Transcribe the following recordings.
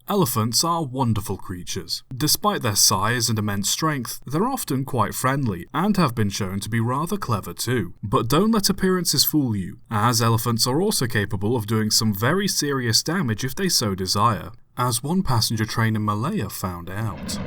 Elephants are wonderful creatures. Despite their size and immense strength, they're often quite friendly and have been shown to be rather clever too. But don't let appearances fool you, as elephants are also capable of doing some very serious damage if they so desire, as one passenger train in Malaya found out.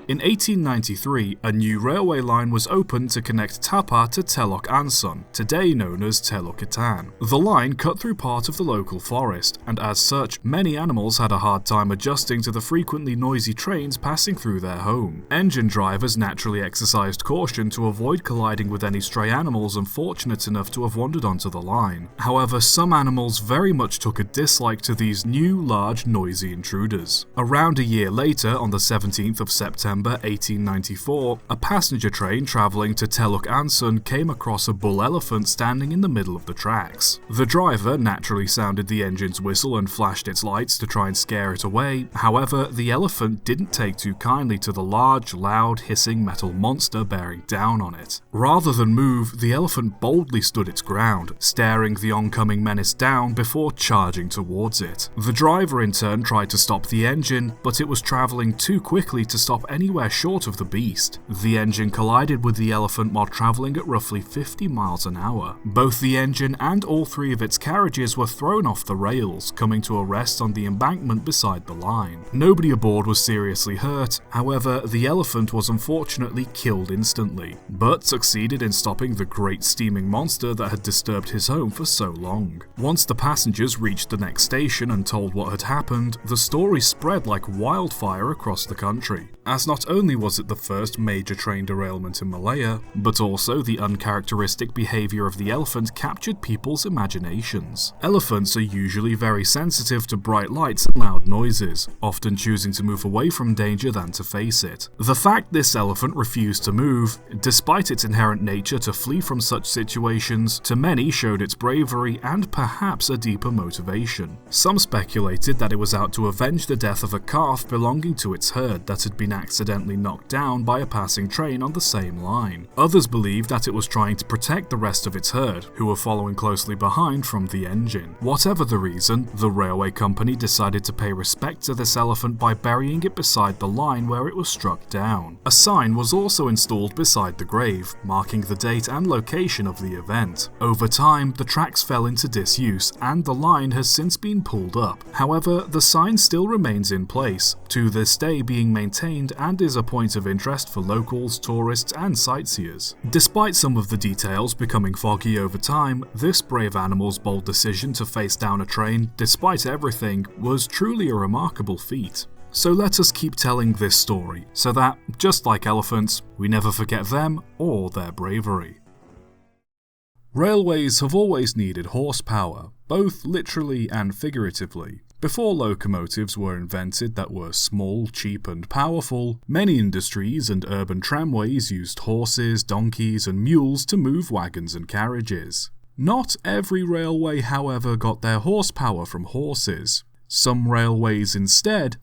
In 1893, a new railway line was opened to connect Tapa to Telok Anson, today known as Telok Itan. The line cut through part of the local forest, and as such, many animals had a hard time adjusting to the frequently noisy trains passing through their home. Engine drivers naturally exercised caution to avoid colliding with any stray animals unfortunate enough to have wandered onto the line. However, some animals very much took a dislike to these new, large, noisy intruders. Around a year later, on the 17th of September 1894, a passenger train travelling to Telok Anson came across a bull elephant standing in the middle of the tracks. The driver naturally sounded the engine's whistle and flashed its lights to try and scare it away. However, the elephant didn't take too kindly to the large, loud, hissing metal monster bearing down on it. Rather than move, the elephant boldly stood its ground, staring the oncoming menace down before charging towards it. The driver in turn tried to stop the engine, but it was travelling too quickly to stop anywhere short of the beast. The engine collided with the elephant while travelling at roughly 50 miles an hour. Both the engine and all three of its carriages were thrown off the rails, coming to a rest on the embankment beside the line. Nobody aboard was seriously hurt, however, the elephant was unfortunately killed instantly, but succeeded in stopping the great steaming monster that had disturbed his home for so long. Once the passengers reached the next station and told what had happened, the story spread like wildfire across the country, as not only was it the first major train derailment in Malaya, but also the uncharacteristic behaviour of the elephant captured people's imaginations. Elephants are usually very sensitive to bright lights and loud noises, often choosing to move away from danger than to face it. The fact this elephant refused to move, despite its inherent nature to flee from such situations, to many showed its bravery and perhaps a deeper motivation. Some speculated that it was out to avenge the death of a calf belonging to its herd that had been accidentally knocked down by a passing train on the same line. Others believed that it was trying to protect the rest of its herd, who were following closely behind from the engine. Whatever the reason, the railway company decided to pay respect to this elephant by burying it beside the line where it was struck down. A sign was also installed beside the grave, marking the date and location of the event. Over time, the tracks fell into disuse and the line has since been pulled up. However, the sign still remains in place, to this day being maintained and is a point of interest for locals, tourists and sightseers. Despite some of the details becoming foggy over time, this brave animal's bold decision to face down a train, despite everything, was truly a remarkable feat. So let us keep telling this story, so that, just like elephants, we never forget them or their bravery. Railways have always needed horsepower, both literally and figuratively. Before locomotives were invented that were small, cheap and powerful, many industries and urban tramways used horses, donkeys and mules to move wagons and carriages. Not every railway, however, got their horsepower from horses. Some railways instead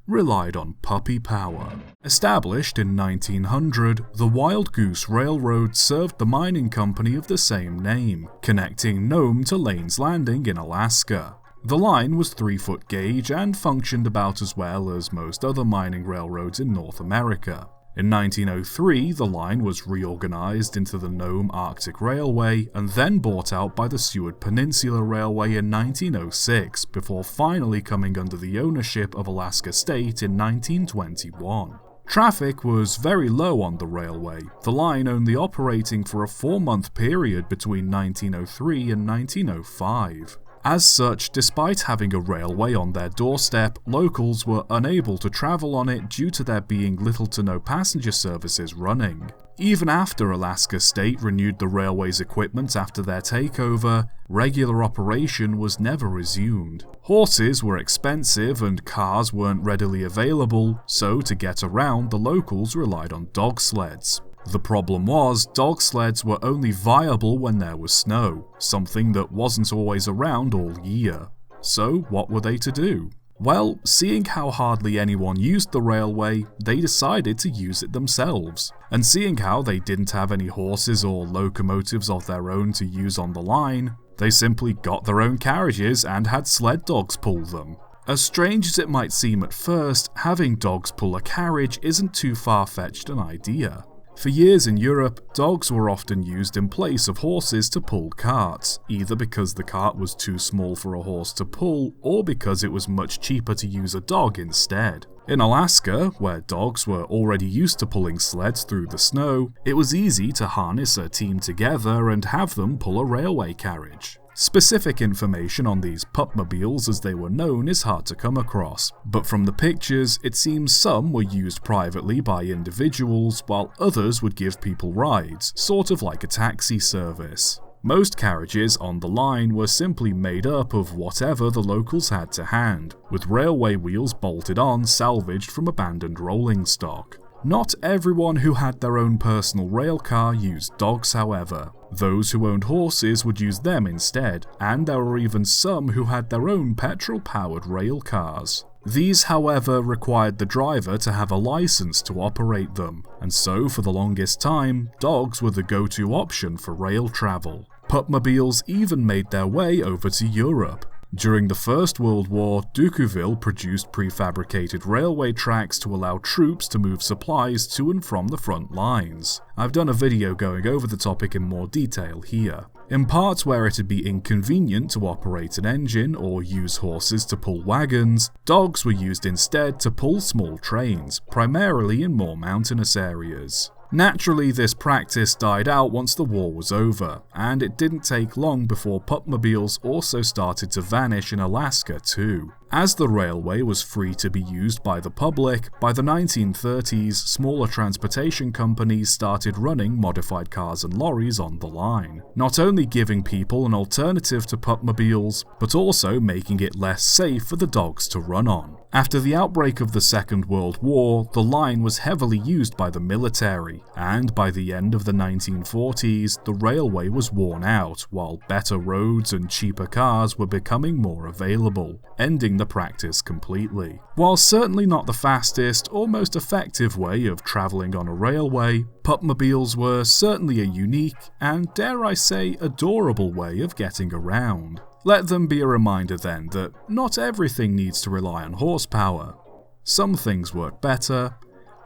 relied on puppy power. Established in 1900, the Wild Goose Railroad served the mining company of the same name, connecting Nome to Lane's Landing in Alaska. The line was 3-foot gauge and functioned about as well as most other mining railroads in North America. In 1903, the line was reorganized into the Nome Arctic Railway and then bought out by the Seward Peninsula Railway in 1906, before finally coming under the ownership of Alaska State in 1921. Traffic was very low on the railway, the line only operating for a 4-month period between 1903 and 1905. As such, despite having a railway on their doorstep, locals were unable to travel on it due to there being little to no passenger services running. Even after Alaska State renewed the railway's equipment after their takeover, regular operation was never resumed. Horses were expensive and cars weren't readily available, so to get around, the locals relied on dog sleds. The problem was, dog sleds were only viable when there was snow, something that wasn't always around all year. So what were they to do? Well, seeing how hardly anyone used the railway, they decided to use it themselves. And seeing how they didn't have any horses or locomotives of their own to use on the line, They simply got their own carriages and had sled dogs pull them. As strange as it might seem at first, having dogs pull a carriage isn't too far-fetched an idea. For years in Europe, dogs were often used in place of horses to pull carts, either because the cart was too small for a horse to pull, or because it was much cheaper to use a dog instead. In Alaska, where dogs were already used to pulling sleds through the snow, it was easy to harness a team together and have them pull a railway carriage. Specific information on these pupmobiles as they were known is hard to come across, but from the pictures it seems some were used privately by individuals while others would give people rides, sort of like a taxi service. Most carriages on the line were simply made up of whatever the locals had to hand, with railway wheels bolted on salvaged from abandoned rolling stock. Not everyone who had their own personal railcar used dogs, however. Those who owned horses would use them instead, and there were even some who had their own petrol-powered rail cars. These, however, required the driver to have a license to operate them, and so for the longest time, dogs were the go-to option for rail travel. Pupmobiles even made their way over to Europe. During the First World War, Decouville produced prefabricated railway tracks to allow troops to move supplies to and from the front lines. I've done a video going over the topic in more detail here. In parts where it'd be inconvenient to operate an engine or use horses to pull wagons, dogs were used instead to pull small trains, primarily in more mountainous areas. Naturally, this practice died out once the war was over, and it didn't take long before pupmobiles also started to vanish in Alaska too. As the railway was free to be used by the public, by the 1930s, smaller transportation companies started running modified cars and lorries on the line, not only giving people an alternative to pupmobiles, but also making it less safe for the dogs to run on. After the outbreak of the Second World War, the line was heavily used by the military, and by the end of the 1940s, the railway was worn out, while better roads and cheaper cars were becoming more available, ending the practice completely. While certainly not the fastest or most effective way of travelling on a railway, pupmobiles were certainly a unique and, dare I say, adorable way of getting around. Let them be a reminder then that not everything needs to rely on horsepower. Some things work better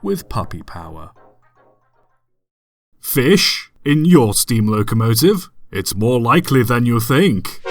with puppy power. Fish in your steam locomotive? It's more likely than you think.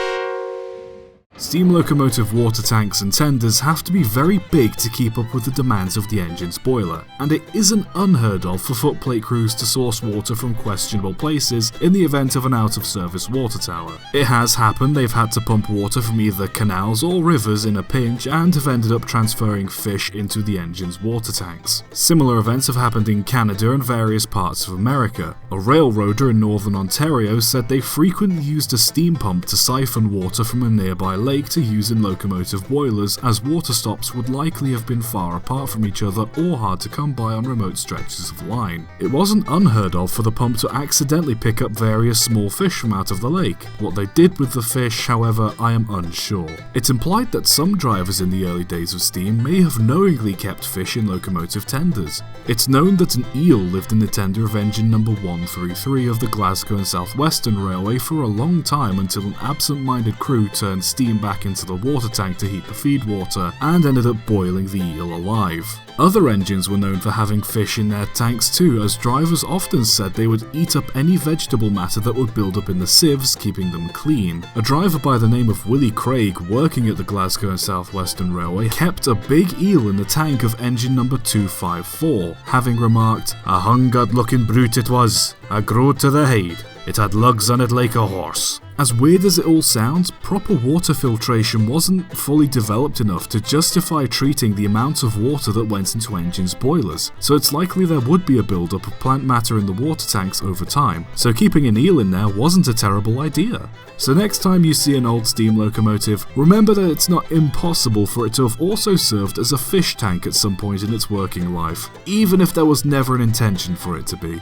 Steam locomotive water tanks and tenders have to be very big to keep up with the demands of the engine's boiler, and it isn't unheard of for footplate crews to source water from questionable places in the event of an out-of-service water tower. It has happened they've had to pump water from either canals or rivers in a pinch and have ended up transferring fish into the engine's water tanks. Similar events have happened in Canada and various parts of America. A railroader in northern Ontario said they frequently used a steam pump to siphon water from a nearby lake to use in locomotive boilers, as water stops would likely have been far apart from each other or hard to come by on remote stretches of line. It wasn't unheard of for the pump to accidentally pick up various small fish from out of the lake. What they did with the fish, however, I am unsure. It's implied that some drivers in the early days of steam may have knowingly kept fish in locomotive tenders. It's known that an eel lived in the tender of engine number 133 of the Glasgow and South Western Railway for a long time until an absent-minded crew turned steam back into the water tank to heat the feed water and ended up boiling the eel alive. Other engines were known for having fish in their tanks too, as drivers often said they would eat up any vegetable matter that would build up in the sieves, keeping them clean. A driver by the name of Willie Craig, working at the Glasgow and South Western Railway, kept a big eel in the tank of engine number 254, having remarked, "A hungard looking brute it was, a growed to the hide. It had lugs on it like a horse." As weird as it all sounds, proper water filtration wasn't fully developed enough to justify treating the amount of water that went into engines' boilers, so it's likely there would be a build-up of plant matter in the water tanks over time, so keeping an eel in there wasn't a terrible idea. So next time you see an old steam locomotive, remember that it's not impossible for it to have also served as a fish tank at some point in its working life, even if there was never an intention for it to be.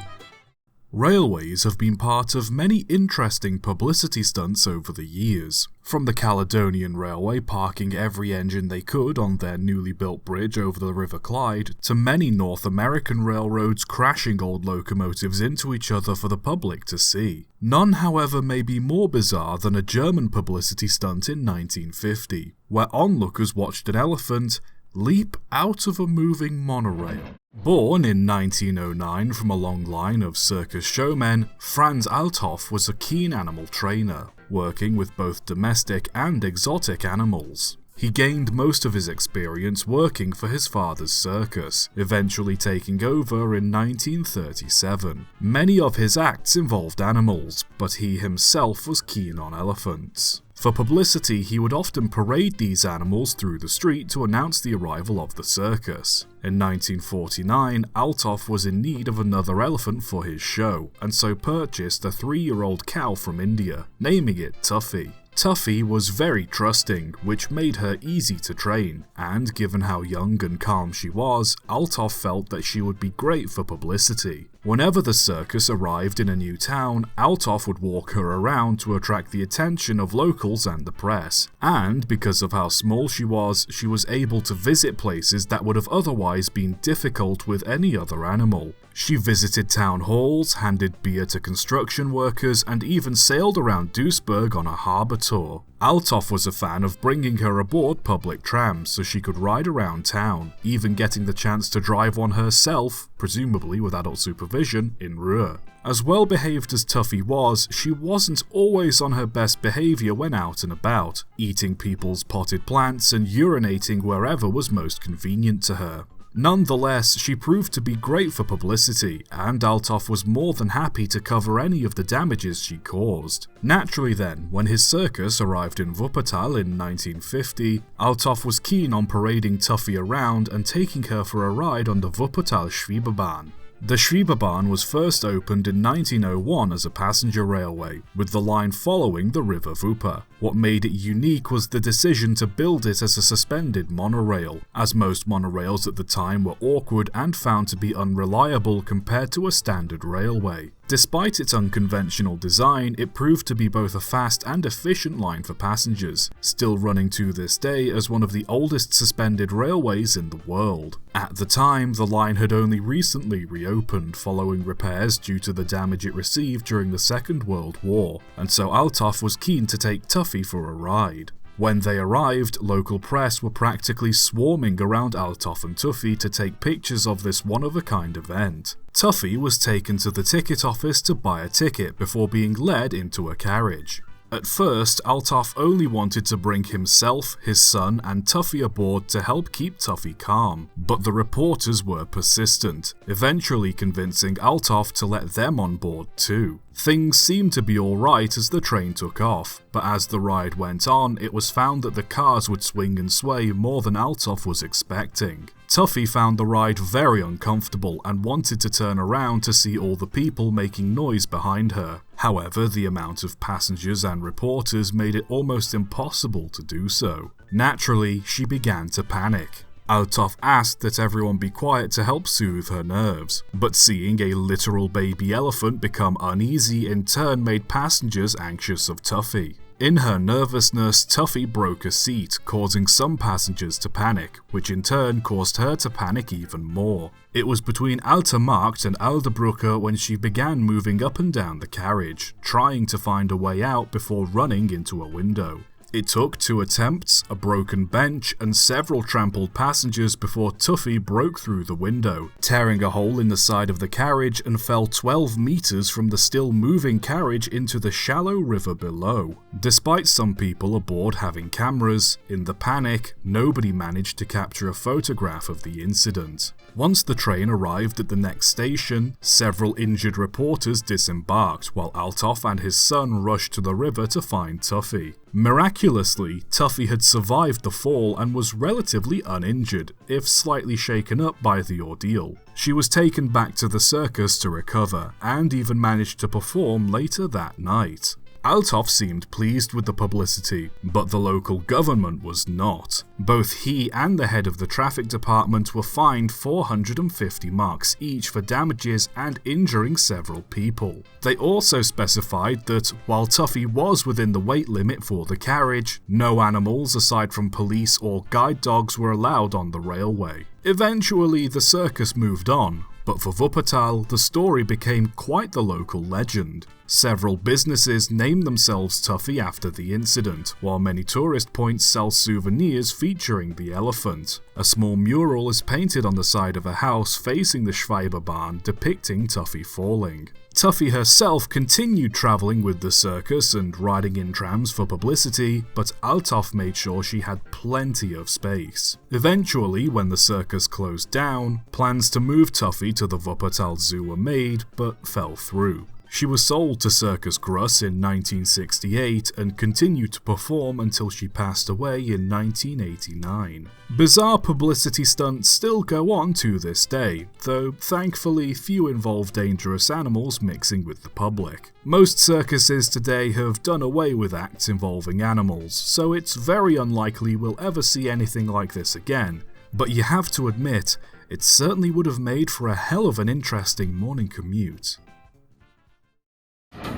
Railways have been part of many interesting publicity stunts over the years, from the Caledonian Railway parking every engine they could on their newly built bridge over the River Clyde, to many North American railroads crashing old locomotives into each other for the public to see. None, however, may be more bizarre than a German publicity stunt in 1950, where onlookers watched an elephant leap out of a moving monorail. Born in 1909 from a long line of circus showmen, Franz Althoff was a keen animal trainer, working with both domestic and exotic animals. He gained most of his experience working for his father's circus, eventually taking over in 1937. Many of his acts involved animals, but he himself was keen on elephants. For publicity, he would often parade these animals through the street to announce the arrival of the circus. In 1949, Althoff was in need of another elephant for his show, and so purchased a 3-year-old cow from India, naming it Tuffy. Tuffy was very trusting, which made her easy to train, and given how young and calm she was, Althoff felt that she would be great for publicity. Whenever the circus arrived in a new town, Althoff would walk her around to attract the attention of locals and the press, and because of how small she was able to visit places that would have otherwise been difficult with any other animal. She visited town halls, handed beer to construction workers, and even sailed around Duisburg on a harbour tour. Althoff was a fan of bringing her aboard public trams so she could ride around town, even getting the chance to drive one herself, presumably with adult supervision, in Ruhr. As well behaved as Tuffy was, she wasn't always on her best behaviour when out and about, eating people's potted plants and urinating wherever was most convenient to her. Nonetheless, she proved to be great for publicity, and Althoff was more than happy to cover any of the damages she caused. Naturally then, when his circus arrived in Wuppertal in 1950, Althoff was keen on parading Tuffy around and taking her for a ride on the Wuppertal Schwebebahn. The Schwebebahn was first opened in 1901 as a passenger railway, with the line following the River Wupper. What made it unique was the decision to build it as a suspended monorail, as most monorails at the time were awkward and found to be unreliable compared to a standard railway. Despite its unconventional design, it proved to be both a fast and efficient line for passengers, still running to this day as one of the oldest suspended railways in the world. At the time, the line had only recently reopened following repairs due to the damage it received during the Second World War, and so Althoff was keen to take Tuffy for a ride. When they arrived, local press were practically swarming around Althoff and Tuffy to take pictures of this one-of-a-kind event. Tuffy was taken to the ticket office to buy a ticket before being led into a carriage. At first, Althoff only wanted to bring himself, his son, and Tuffy aboard to help keep Tuffy calm, but the reporters were persistent, eventually convincing Althoff to let them on board too. Things seemed to be alright as the train took off, but as the ride went on, it was found that the cars would swing and sway more than Althoff was expecting. Tuffy found the ride very uncomfortable and wanted to turn around to see all the people making noise behind her. However, the amount of passengers and reporters made it almost impossible to do so. Naturally, she began to panic. Althoff asked that everyone be quiet to help soothe her nerves, but seeing a literal baby elephant become uneasy in turn made passengers anxious of Tuffy. In her nervousness, Tuffy broke a seat, causing some passengers to panic, which in turn caused her to panic even more. It was between Alte Markt and Aldebrücke when she began moving up and down the carriage, trying to find a way out before running into a window. It took 2 attempts, a broken bench, and several trampled passengers before Tuffy broke through the window, tearing a hole in the side of the carriage and fell 12 meters from the still moving carriage into the shallow river below. Despite some people aboard having cameras, in the panic, nobody managed to capture a photograph of the incident. Once the train arrived at the next station, several injured reporters disembarked while Althoff and his son rushed to the river to find Tuffy. Miraculously, Tuffy had survived the fall and was relatively uninjured, if slightly shaken up by the ordeal. She was taken back to the circus to recover, and even managed to perform later that night. Althoff seemed pleased with the publicity, but the local government was not. Both he and the head of the traffic department were fined 450 marks each for damages and injuring several people. They also specified that, while Tuffy was within the weight limit for the carriage, no animals aside from police or guide dogs were allowed on the railway. Eventually, the circus moved on, but for Wuppertal, the story became quite the local legend. Several businesses named themselves Tuffy after the incident, while many tourist points sell souvenirs featuring the elephant. A small mural is painted on the side of a house facing the Schweiberbahn depicting Tuffy falling. Tuffy herself continued travelling with the circus and riding in trams for publicity, but Althoff made sure she had plenty of space. Eventually, when the circus closed down, plans to move Tuffy to the Wuppertal Zoo were made, but fell through. She was sold to Circus Gruss in 1968 and continued to perform until she passed away in 1989. Bizarre publicity stunts still go on to this day, though thankfully few involve dangerous animals mixing with the public. Most circuses today have done away with acts involving animals, so it's very unlikely we'll ever see anything like this again. But you have to admit, it certainly would have made for a hell of an interesting morning commute.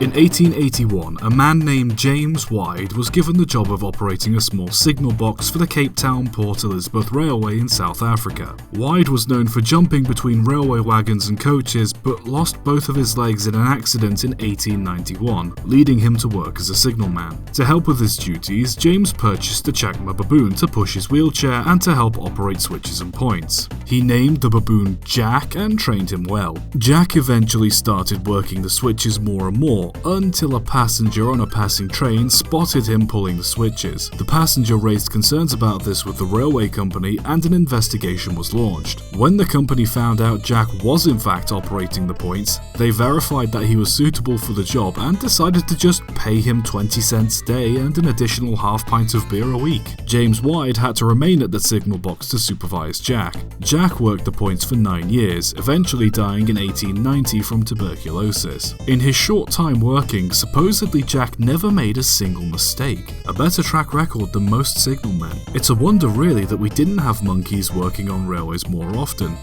In 1881, a man named James Wide was given the job of operating a small signal box for the Cape Town Port Elizabeth Railway in South Africa. Wide was known for jumping between railway wagons and coaches, but lost both of his legs in an accident in 1891, leading him to work as a signalman. To help with his duties, James purchased a Chacma baboon to push his wheelchair and to help operate switches and points. He named the baboon Jack and trained him well. Jack eventually started working the switches more and more, until a passenger on a passing train spotted him pulling the switches. The passenger raised concerns about this with the railway company and an investigation was launched. When the company found out Jack was in fact operating the points, they verified that he was suitable for the job and decided to just pay him 20 cents a day and an additional half pint of beer a week. James Wide had to remain at the signal box to supervise Jack. Jack worked the points for 9 years, eventually dying in 1890 from tuberculosis. In his short time working, supposedly Jack never made a single mistake. A better track record than most signalmen. It's a wonder really that we didn't have monkeys working on railways more often.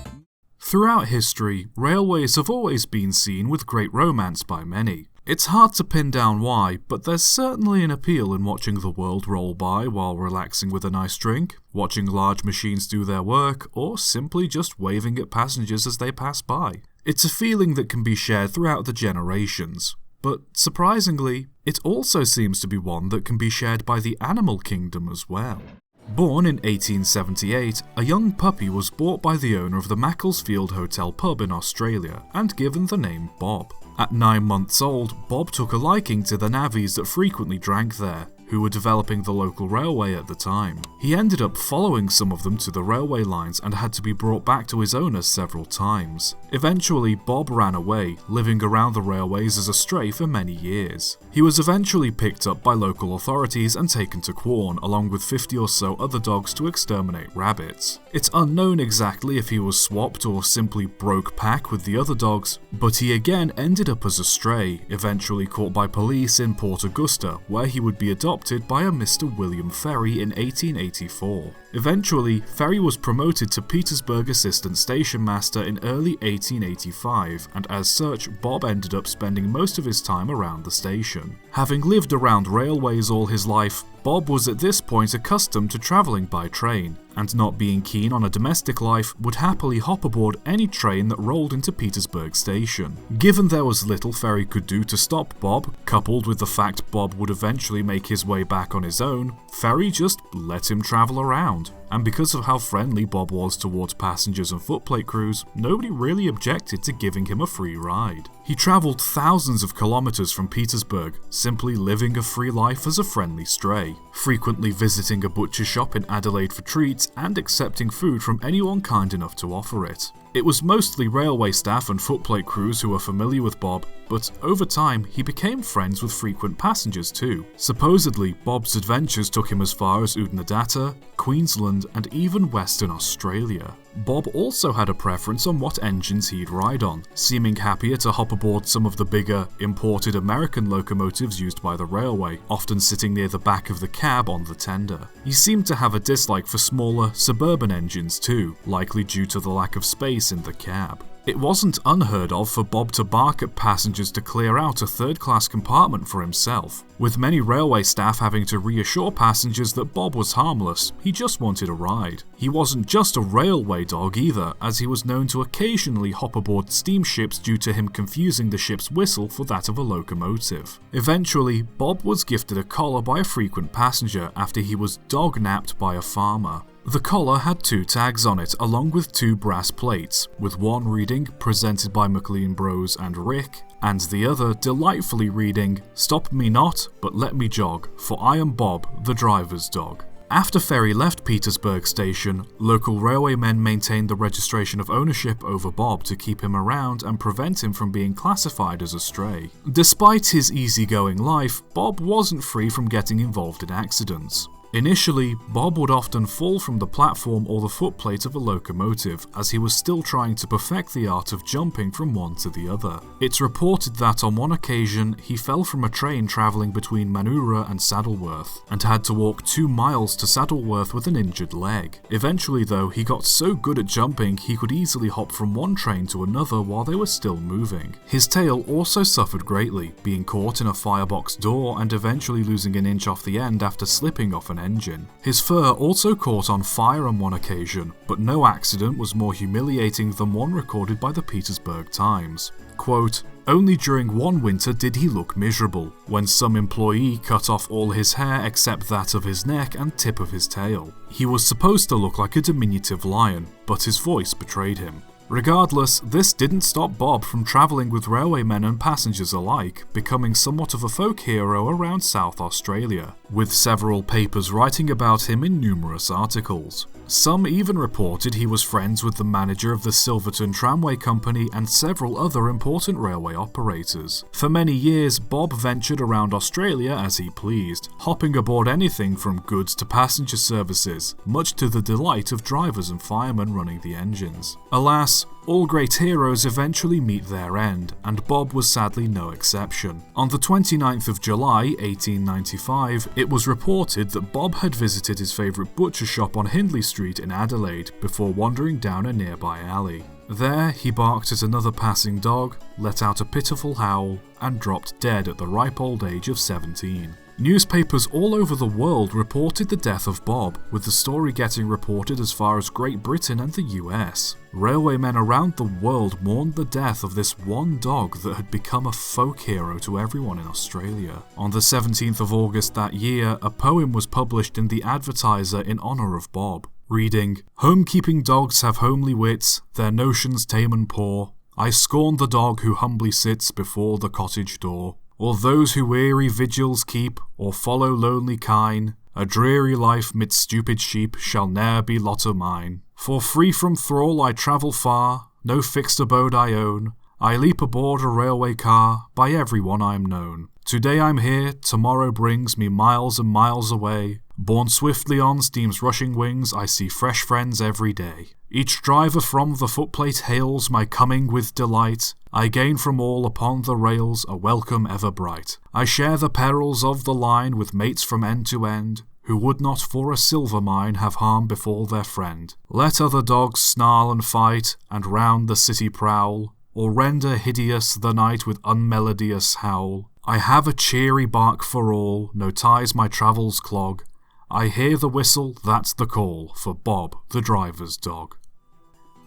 Throughout history, railways have always been seen with great romance by many. It's hard to pin down why, but there's certainly an appeal in watching the world roll by while relaxing with a nice drink, watching large machines do their work, or simply just waving at passengers as they pass by. It's a feeling that can be shared throughout the generations. But surprisingly, it also seems to be one that can be shared by the animal kingdom as well. Born in 1878, a young puppy was bought by the owner of the Macclesfield Hotel pub in Australia and given the name Bob. At 9 months old, Bob took a liking to the navvies that frequently drank there, who were developing the local railway at the time. He ended up following some of them to the railway lines and had to be brought back to his owner several times. Eventually, Bob ran away, living around the railways as a stray for many years. He was eventually picked up by local authorities and taken to Quorn, along with 50 or so other dogs to exterminate rabbits. It's unknown exactly if he was swapped or simply broke pack with the other dogs, but he again ended up as a stray, eventually caught by police in Port Augusta, where he would be adopted by a Mr. William Ferry in 1884. Eventually, Ferry was promoted to Petersburg Assistant Station Master in early 1885, and as such, Bob ended up spending most of his time around the station. Having lived around railways all his life, Bob was at this point accustomed to travelling by train, and not being keen on a domestic life, would happily hop aboard any train that rolled into Petersburg Station. Given there was little Ferry could do to stop Bob, coupled with the fact Bob would eventually make his way back on his own, Ferry just let him travel around. And because of how friendly Bob was towards passengers and footplate crews, nobody really objected to giving him a free ride. He travelled thousands of kilometres from Petersburg, simply living a free life as a friendly stray, frequently visiting a butcher shop in Adelaide for treats and accepting food from anyone kind enough to offer it. It was mostly railway staff and footplate crews who were familiar with Bob, but over time he became friends with frequent passengers too. Supposedly, Bob's adventures took him as far as Oodnadatta, Queensland, and even Western Australia. Bob also had a preference on what engines he'd ride on, seeming happier to hop aboard some of the bigger, imported American locomotives used by the railway, often sitting near the back of the cab on the tender. He seemed to have a dislike for smaller, suburban engines too, likely due to the lack of space in the cab. It wasn't unheard of for Bob to bark at passengers to clear out a third-class compartment for himself, with many railway staff having to reassure passengers that Bob was harmless, he just wanted a ride. He wasn't just a railway dog either, as he was known to occasionally hop aboard steamships due to him confusing the ship's whistle for that of a locomotive. Eventually, Bob was gifted a collar by a frequent passenger after he was dog-napped by a farmer. The collar had 2 tags on it along with 2 brass plates, with one reading "Presented by McLean Bros and Rick," and the other delightfully reading "Stop me not, but let me jog, for I am Bob, the driver's dog." After Ferry left Petersburg Station, local railwaymen maintained the registration of ownership over Bob to keep him around and prevent him from being classified as a stray. Despite his easygoing life, Bob wasn't free from getting involved in accidents. Initially, Bob would often fall from the platform or the footplate of a locomotive, as he was still trying to perfect the art of jumping from one to the other. It's reported that on one occasion, he fell from a train travelling between Manura and Saddleworth, and had to walk 2 miles to Saddleworth with an injured leg. Eventually though, he got so good at jumping he could easily hop from one train to another while they were still moving. His tail also suffered greatly, being caught in a firebox door and eventually losing an inch off the end after slipping off an engine. His fur also caught on fire on one occasion, but no accident was more humiliating than one recorded by the Petersburg Times. Quote, "Only during one winter did he look miserable, when some employee cut off all his hair except that of his neck and tip of his tail. He was supposed to look like a diminutive lion, but his voice betrayed him." Regardless, this didn't stop Bob from travelling with railwaymen and passengers alike, becoming somewhat of a folk hero around South Australia, with several papers writing about him in numerous articles. Some even reported he was friends with the manager of the Silverton Tramway Company and several other important railway operators. For many years, Bob ventured around Australia as he pleased, hopping aboard anything from goods to passenger services, much to the delight of drivers and firemen running the engines. Alas, all great heroes eventually meet their end, and Bob was sadly no exception. On the 29th of July, 1895, it was reported that Bob had visited his favourite butcher shop on Hindley Street in Adelaide before wandering down a nearby alley. There, he barked at another passing dog, let out a pitiful howl, and dropped dead at the ripe old age of 17. Newspapers all over the world reported the death of Bob, with the story getting reported as far as Great Britain and the US. Railwaymen around the world mourned the death of this one dog that had become a folk hero to everyone in Australia. On the 17th of August that year, a poem was published in the Advertiser in honour of Bob, reading, "Home-keeping dogs have homely wits, their notions tame and poor. I scorn the dog who humbly sits before the cottage door. Or those who weary vigils keep, or follow lonely kine, a dreary life mid stupid sheep shall ne'er be lot of mine. For free from thrall I travel far, no fixed abode I own, I leap aboard a railway car, by everyone I'm known. Today I'm here, tomorrow brings me miles and miles away, borne swiftly on steam's rushing wings, I see fresh friends every day. Each driver from the footplate hails my coming with delight, I gain from all upon the rails a welcome ever bright. I share the perils of the line with mates from end to end, who would not for a silver mine have harm befall their friend. Let other dogs snarl and fight, and round the city prowl, or render hideous the night with unmelodious howl. I have a cheery bark for all, no ties my travels clog. I hear the whistle, that's the call, for Bob, the driver's dog."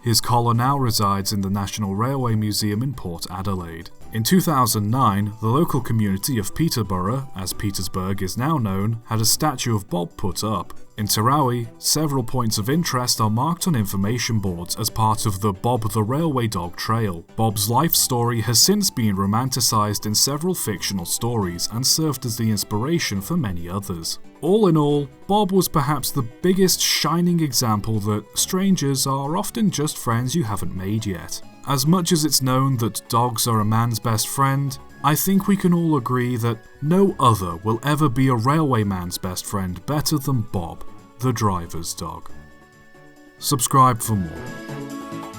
His collar now resides in the National Railway Museum in Port Adelaide. In 2009, the local community of Peterborough, as Petersburg is now known, had a statue of Bob put up. In Tarawi, several points of interest are marked on information boards as part of the Bob the Railway Dog Trail. Bob's life story has since been romanticised in several fictional stories and served as the inspiration for many others. All in all, Bob was perhaps the biggest shining example that strangers are often just friends you haven't made yet. As much as it's known that dogs are a man's best friend, I think we can all agree that no other will ever be a railwayman's best friend better than Bob, the driver's dog. Subscribe for more.